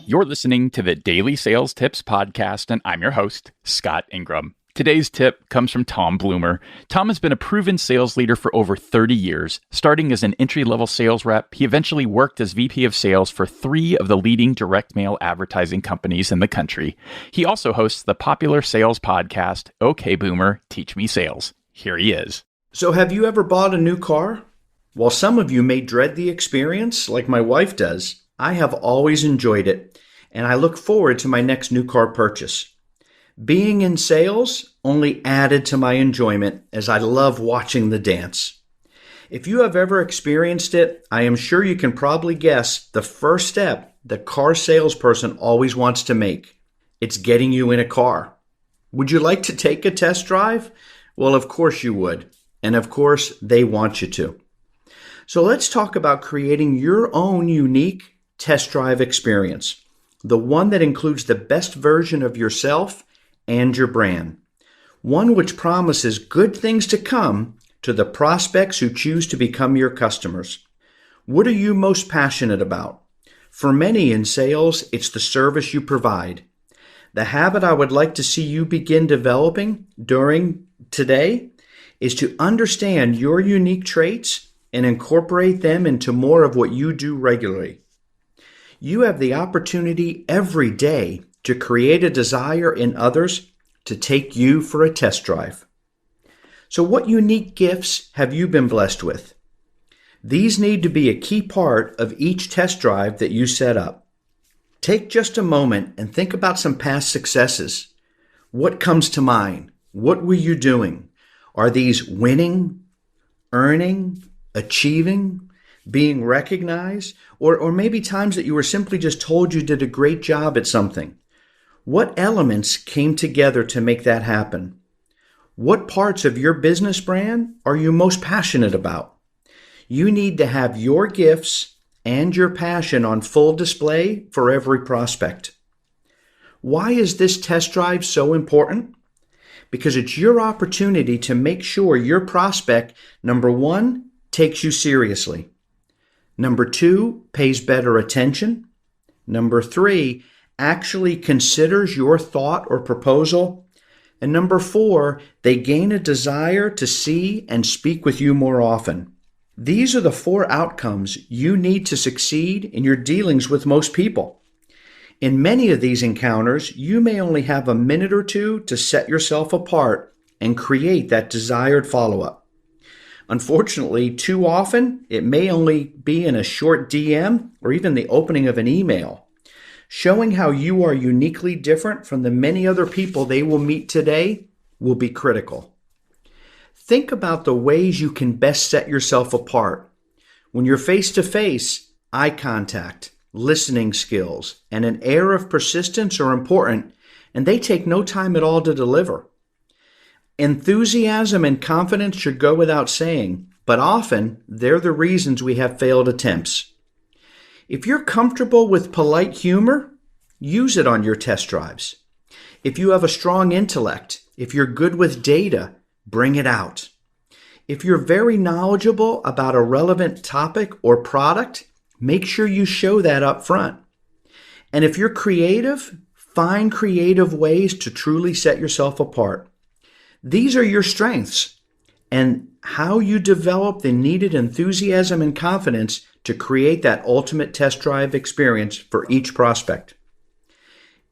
You're listening to the Daily Sales Tips podcast, and I'm your host, Scott Ingram. Today's tip comes from Tom Bloomer. Tom has been a proven sales leader for over 30 years. Starting as an entry-level sales rep, he eventually worked as VP of sales for 3 of the leading direct mail advertising companies in the country. He also hosts the popular sales podcast, Okay Boomer, Teach Me Sales. Here he is. So have you ever bought a new car? While some of you may dread the experience, like my wife does, I have always enjoyed it, and I look forward to my next new car purchase. Being in sales only added to my enjoyment as I love watching the dance. If you have ever experienced it, I am sure you can probably guess the first step the car salesperson always wants to make. It's getting you in a car. Would you like to take a test drive? Well, of course you would. And of course, they want you to. So let's talk about creating your own unique test drive experience. The one that includes the best version of yourself and your brand. One which promises good things to come to the prospects who choose to become your customers. What are you most passionate about? For many in sales, it's the service you provide. The habit I would like to see you begin developing during today is to understand your unique traits and incorporate them into more of what you do regularly. You have the opportunity every day to create a desire in others to take you for a test drive. So what unique gifts have you been blessed with? These need to be a key part of each test drive that you set up. Take just a moment and think about some past successes. What comes to mind? What were you doing? Are these winning, earning, achieving, being recognized, or maybe times that you were simply just told you did a great job at something? What elements came together to make that happen? What parts of your business brand are you most passionate about? You need to have your gifts and your passion on full display for every prospect. Why is this test drive so important? Because it's your opportunity to make sure your prospect, number 1, takes you seriously. Number 2, pays better attention. Number 3, actually considers your thought or proposal. And number 4, they gain a desire to see and speak with you more often. These are the 4 outcomes you need to succeed in your dealings with most people. In many of these encounters, you may only have a minute or 2 to set yourself apart and create that desired follow-up. Unfortunately, too often, it may only be in a short DM or even the opening of an email. Showing how you are uniquely different from the many other people they will meet today will be critical. Think about the ways you can best set yourself apart. When you're face-to-face, eye contact, listening skills, and an air of persistence are important, and they take no time at all to deliver. Enthusiasm and confidence should go without saying, but often they're the reasons we have failed attempts. If you're comfortable with polite humor, use it on your test drives. If you have a strong intellect, if you're good with data, bring it out. If you're very knowledgeable about a relevant topic or product, make sure you show that up front. And if you're creative, find creative ways to truly set yourself apart. These are your strengths and how you develop the needed enthusiasm and confidence to create that ultimate test drive experience for each prospect.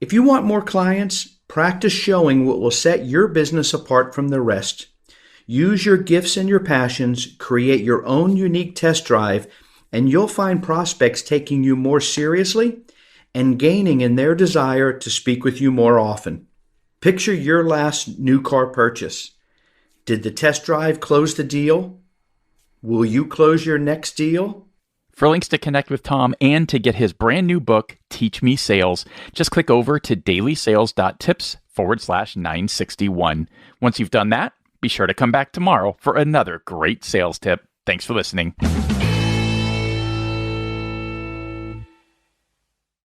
If you want more clients, practice showing what will set your business apart from the rest. Use your gifts and your passions, create your own unique test drive, and you'll find prospects taking you more seriously and gaining in their desire to speak with you more often. Picture your last new car purchase. Did the test drive close the deal? Will you close your next deal? For links to connect with Tom and to get his brand new book, Teach Me Sales, just click over to DailySales.Tips/961. Once you've done that, be sure to come back tomorrow for another great sales tip. Thanks for listening.